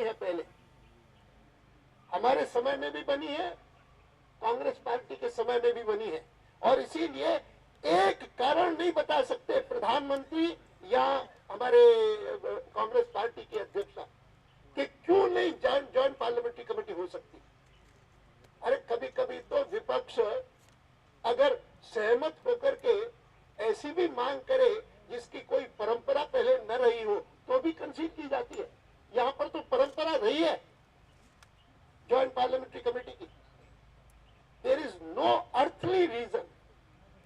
है पहले, हमारे समय में भी बनी है, कांग्रेस पार्टी के समय में भी बनी है। और इसीलिए एक कारण नहीं बता सकते प्रधानमंत्री या हमारे कांग्रेस पार्टी के अध्यक्ष कि क्यों नहीं जॉइंट पार्लियामेंट्री कमेटी हो सकती। अरे कभी कभी तो विपक्ष अगर सहमत होकर के ऐसी भी मांग करे जिसकी कोई परंपरा पहले न रही हो तो भी कंसीड की जाती है। यहां पर तो परंपरा रही है जॉइंट पार्लियामेंट्री कमेटी की। There is no earthly reason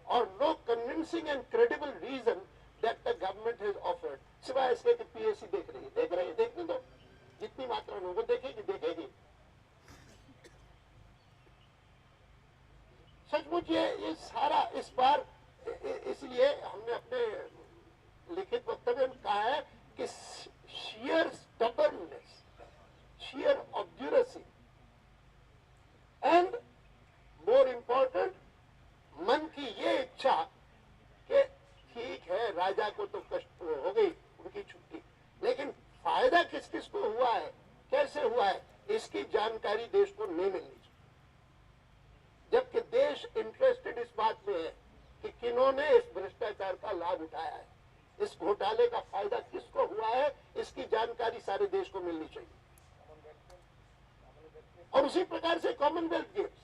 और no convincing and credible reason that the government has offered, सिवाय इसके कि पीएससी देख रही है, देखने दो, जितनी मात्रा में वो देखेगी। सचमुच ये सारा इस बार, इसलिए हमने अपने लिखित वक्तव्य में कहा है कि sheer stubbornness, sheer obduracy and more important मन की ये इच्छा कि ठीक है राजा को तो कष्ट हो गई उनकी छुट्टी, लेकिन फायदा किस किस को हुआ है, कैसे हुआ है, इसकी जानकारी देश को नहीं मिलनी चाहिए। जबकि देश इंटरेस्टेड इस बात में है कि किन्होंने इस भ्रष्टाचार का लाभ उठाया है, इस घोटाले का फायदा किसको हुआ है, इसकी जानकारी सारे देश को मिलनी चाहिए। और उसी प्रकार से कॉमनवेल्थ गेम्स,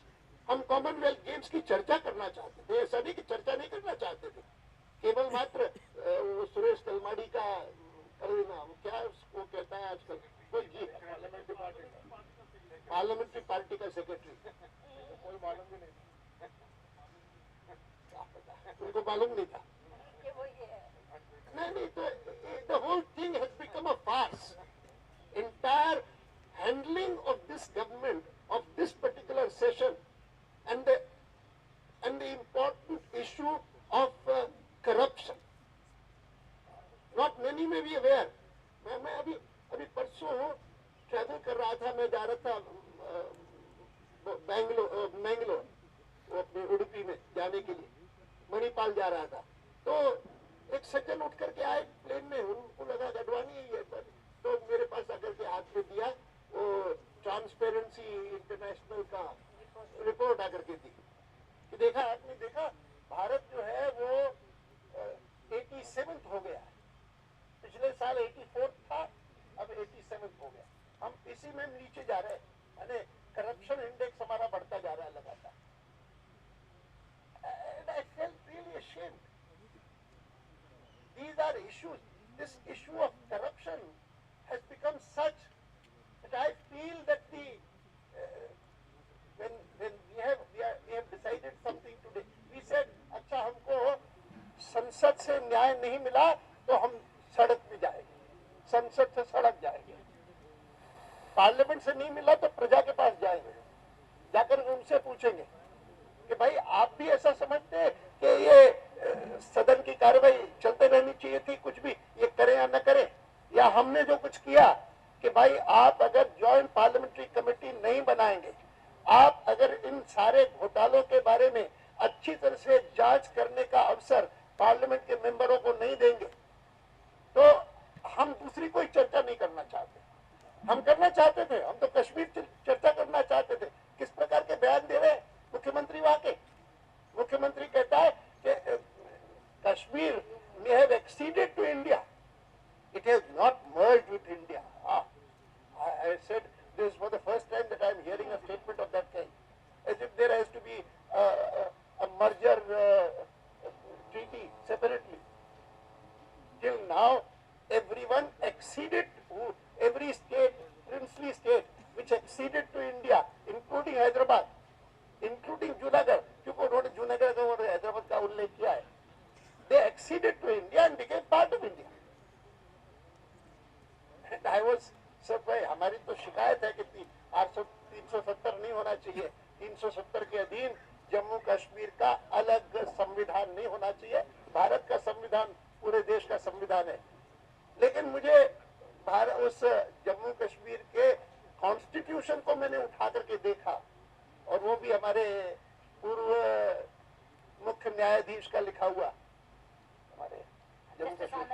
हम कॉमनवेल्थ गेम्स की चर्चा करना चाहते थे, ऐसा नहीं कि चर्चा नहीं करना चाहते थे, केवल मात्र सुरेश तलमाड़ी का क्या उसको कहता है आजकल कोई जी पार्लियामेंट्री पार्टी का सेक्रेटरी, कोई मालूम भी नहीं, उनको मालूम नहीं था। नहीं, तो the whole thing has become a farce. Entire handling of this government, of this particular session, and the important issue of corruption. Not many may be aware. मैं अभी परसों ट्रैवल कर रहा था, मैं जा रहा था मैंगलोर, अपने उडुपी में जाने के लिए, मणिपाल जा रहा था। तो एक सज्जन उठ करके आए प्लेन में, उनको लगा अडवाणी है, तो मेरे पास आकर के हाथ में दिया वो ट्रांसपेरेंसी इंटरनेशनल का रिपोर्ट आकर के दी कि देखा आपने देखा भारत जो है वो 87th हो गया है, पिछले साल 84 था, अब 87th हो गया, हम इसी में नीचे जा रहे हैं, यानी करप्शन इंडेक्स हमारा बढ़ता जा रहा है लगातार। I felt really ashamed. These are issues. This issue of corruption has become such that I feel that when we have decided something today, we said, अच्छा हमको संसद से न्याय नहीं मिला तो हम सड़क पे जाएंगे, संसद से सड़क जाएंगे, पार्लियामेंट से नहीं मिला तो प्रजा के पास जाएंगे, जाकर उनसे पूछेंगे कि भाई आप भी ऐसा समझते हैं कि ये सदन की कार्रवाई चलते रहनी चाहिए थी, कुछ भी ये करें या न करें, या हमने जो कुछ किया कि भाई आप अगर जॉइंट पार्लियामेंट्री कमेटी नहीं बनाएंगे, आप अगर इन सारे घोटालों के बारे में अच्छी तरह से जांच करने का अवसर पार्लियामेंट के मेंबरों को नहीं देंगे, तो हम दूसरी कोई चर्चा नहीं करना चाहते। हम करना चाहते थे, हम तो कश्मीर चर्चा करना चाहते थे। किस प्रकार के बयान दे रहे हैं मुख्यमंत्री वहां के? मुख्यमंत्री कहता है कि Kashmir may have acceded to India, it has not merged with India. I said this is for the first time that I am hearing a statement of that kind, as if there has to be a merger treaty separately. Till now, everyone acceded, every state, princely state, which acceded to India, including Hyderabad, including Junagadh, क्योंकि उन्होंने जूनागढ़ का और हैदराबाद का उल्लेख किया है, they acceded to India and became part of India. And I was surprised. हमारी तो शिकायत है कि 370 नहीं होना चाहिए, 370 के अधीन जम्मू कश्मीर का अलग संविधान नहीं होना चाहिए, भारत का संविधान पूरे देश का संविधान है। लेकिन मुझे उस जम्मू कश्मीर के कॉन्स्टिट्यूशन को मैंने उठा करके देखा, और वो भी हमारे पूर्व मुख्य न्यायाधीश का लिखा हुआ, हमारे जम्मू कश्मीर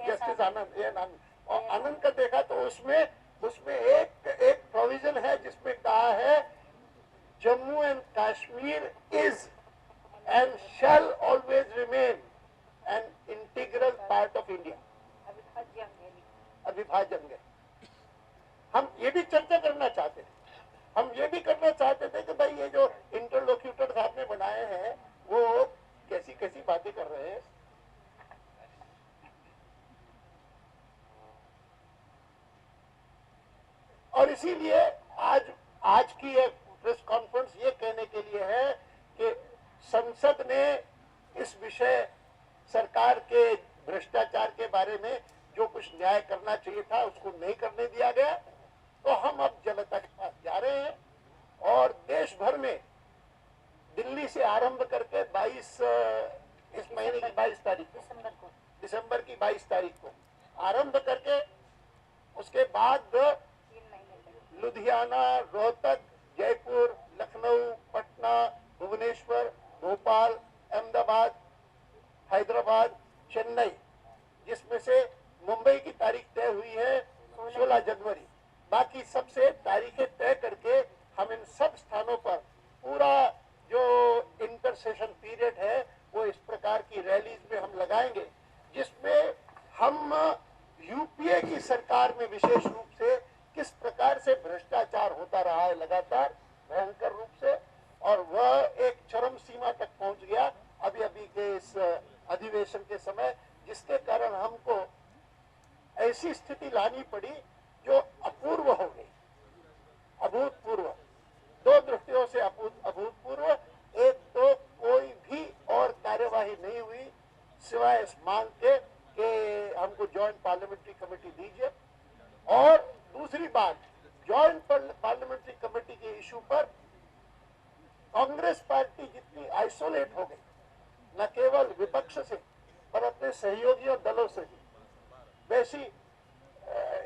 जस्टिस आनंद, और आनंद का देखा तो उसमें उसमें एक प्रोविजन है जिसमें कहा है Jammu and Kashmir is and shall always remain an integral part of India. अविभाज्य अंग। हम ये भी चर्चा करना चाहते थे, हम ये भी करना चाहते थे कि भाई ये जो इंटरलोक्यूटर साहब ने बनाए हैं वो कैसी कैसी बातें कर रहे हैं। और इसीलिए आज की एक प्रेस कॉन्फ्रेंस ये कहने के लिए है कि संसद ने इस विषय सरकार के भ्रष्टाचार के बारे में जो कुछ न्याय करना चाहिए था उसको नहीं करने दिया गया, तो हम अब जनता के पास जा रहे हैं और देश भर में दिल्ली से आरंभ करके 22 इस महीने की 22 तारीख को दिसंबर की 22 तारीख को आरंभ करके उसके बाद लुधियाना, रोहतक, जयपुर, लखनऊ, पटना, भुवनेश्वर, भोपाल, अहमदाबाद, हैदराबाद, चेन्नई, जिसमें से मुंबई की तारीख तय हुई है 16 जनवरी। बाकी सबसे तारीखें तय करके हम इन सब स्थानों पर पूरा जो इंटरसेशन पीरियड है वो इस प्रकार की रैलीज में हम लगाएंगे, जिसमें हम यूपीए की सरकार में विशेष रूप से किस प्रकार से भ्रष्टाचार होता रहा है लगातार भयंकर रूप से, और वह एक चरम सीमा तक पहुंच गया अभी अभी के इस अधिवेशन के समय, जिसके कारण हमको ऐसी स्थिति लानी पड़ी जो अपूर्व हो गई, अभूतपूर्व, दो दृष्टियों से अभूतपूर्व। एक तो कोई भी और कार्यवाही नहीं हुई सिवाय इस मांग के कि हमको ज्वाइंट पार्लियामेंट्री कमेटी दीजिए, और दूसरी बात ज्वाइंट पार्लियामेंट्री कमेटी के इशू पर कांग्रेस पार्टी जितनी आइसोलेट हो गई, न केवल विपक्ष से पर अपने सहयोगियों दलों से भी, वैसी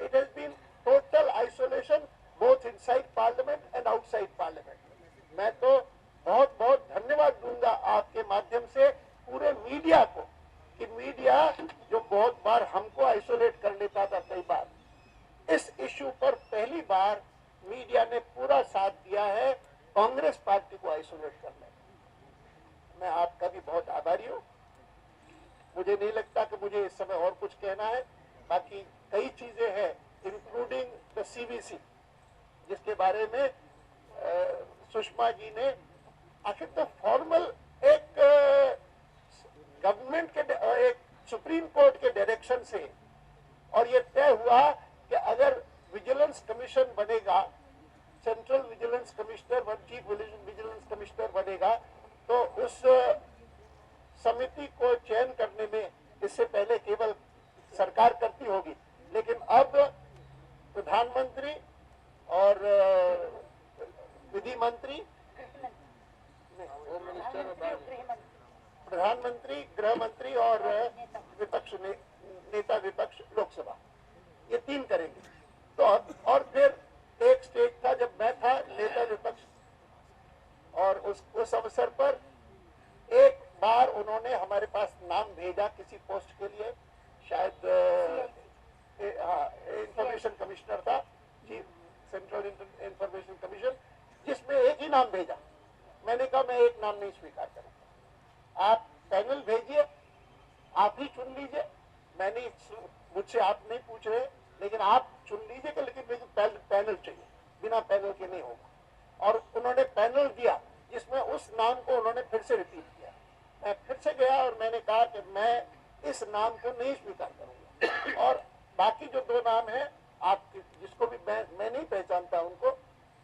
it has been total isolation both inside parliament and outside parliament. मैं तो बहुत बहुत धन्यवाद दूंगा आपके माध्यम से पूरे मीडिया को, कि मीडिया जो बहुत बार हमको आइसोलेट कर लेता था कई बार, इस इशू पर पहली बार मीडिया ने पूरा साथ दिया है कांग्रेस पार्टी को आइसोलेट करने में। मैं आपका भी बहुत आभारी हूँ। मुझे नहीं लगता कि मुझे इस समय और कुछ कहना है, बाकी कई चीजें हैं इंक्लूडिंग द सीबीसी, जिसके बारे में सुषमा जी ने आखिर तो फॉर्मल एक गवर्नमेंट के एक सुप्रीम कोर्ट के डायरेक्शन से, और ये तय हुआ कि अगर विजिलेंस कमीशन बनेगा, central vigilance commissioner, chief vigilance commissioner बनेगा, तो उस समिति को चयन करने में इससे पहले केवल सरकार करती होगी, लेकिन अब प्रधानमंत्री और विधि मंत्री, प्रधानमंत्री, गृह मंत्री और विपक्ष नेता विपक्ष लोकसभा, ये तीन करेंगे। तो अब और फिर एक स्टेज था जब मैं था नेता विपक्ष, और उस अवसर पर एक बार उन्होंने हमारे पास नाम भेजा किसी पोस्ट के लिए, शायद इंफॉर्मेशन कमिश्नर था, चीफ सेंट्रल इंफॉर्मेशन कमीशन, जिसमें एक ही नाम भेजा। मैंने कहा मैं एक नाम नहीं स्वीकार करूंगा, आप पैनल भेजिए, आप ही चुन लीजिए। मैंने मुझसे आप नहीं पूछ रहे, लेकिन आप चुन लीजिए, लेकिन मुझे पैनल चाहिए, बिना पैनल के नहीं होगा। और उन्होंने पैनल दिया जिसमें उस नाम को उन्होंने फिर से रिपीट किया। मैं फिर से गया और मैंने कहा कि मैं इस नाम को नहीं स्वीकार करूंगा, और बाकी जो दो नाम है आप जिसको भी मैं नहीं पहचानता उनको,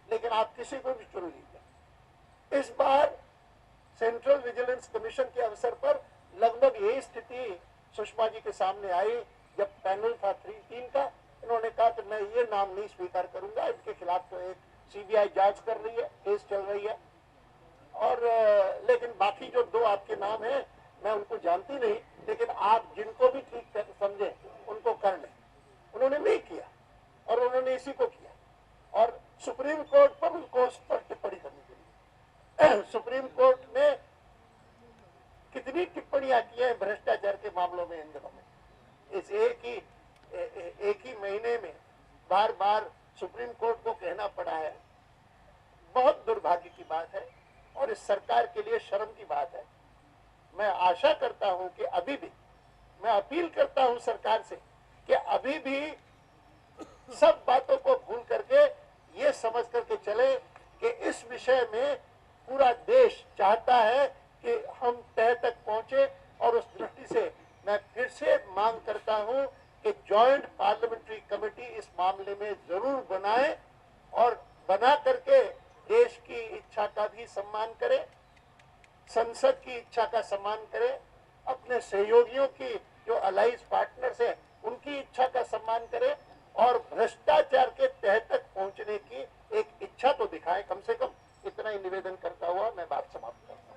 लेकिन आप किसी को भी चुन लीजिए। इस बार सेंट्रल विजिलेंस कमीशन के अवसर पर लगभग यही स्थिति सुषमा जी के सामने आई। जब पैनल था 3 का, इन्होंने कहा कि मैं ये नाम नहीं स्वीकार करूंगा, इनके खिलाफ तो एक सीबीआई जांच कर रही है, केस चल रही है, और लेकिन बाकी जो दो आपके नाम हैं मैं उनको जानती नहीं, लेकिन आप जिनको भी ठीक समझे उनको कर लें। उन्होंने नहीं किया और उन्होंने इसी को किया, और सुप्रीम कोर्ट पर उनको उस पर टिप्पणी करनी पड़ी। सुप्रीम कोर्ट ने कितनी टिप्पणियां की हैं भ्रष्टाचार के मामलों में इन दिनों में। इस एक ही एक ही महीने में बार बार सुप्रीम कोर्ट को कहना पड़ा है, बहुत दुर्भाग्य की बात है और इस सरकार के लिए शर्म की बात है। मैं आशा करता हूं कि अभी भी, मैं अपील करता हूं सरकार से कि अभी भी सब बातों को भूल करके ये समझ करके चले कि इस विषय में पूरा देश चाहता है कि हम तह तक पहुंचे। और उस दृष्टि से मैं फिर से मांग करता हूं कि जॉइंट पार्लियामेंट्री कमेटी इस मामले में जरूर बनाए और बना करके देश की इच्छा का भी सम्मान करे, संसद की इच्छा का सम्मान करे, अपने सहयोगियों की जो अलाइज पार्टनर्स हैं उनकी इच्छा का सम्मान करे और भ्रष्टाचार के तह तक पहुंचने की एक इच्छा तो दिखाए कम से कम। इतना ही निवेदन करता हुआ मैं बात समाप्त करता हूं।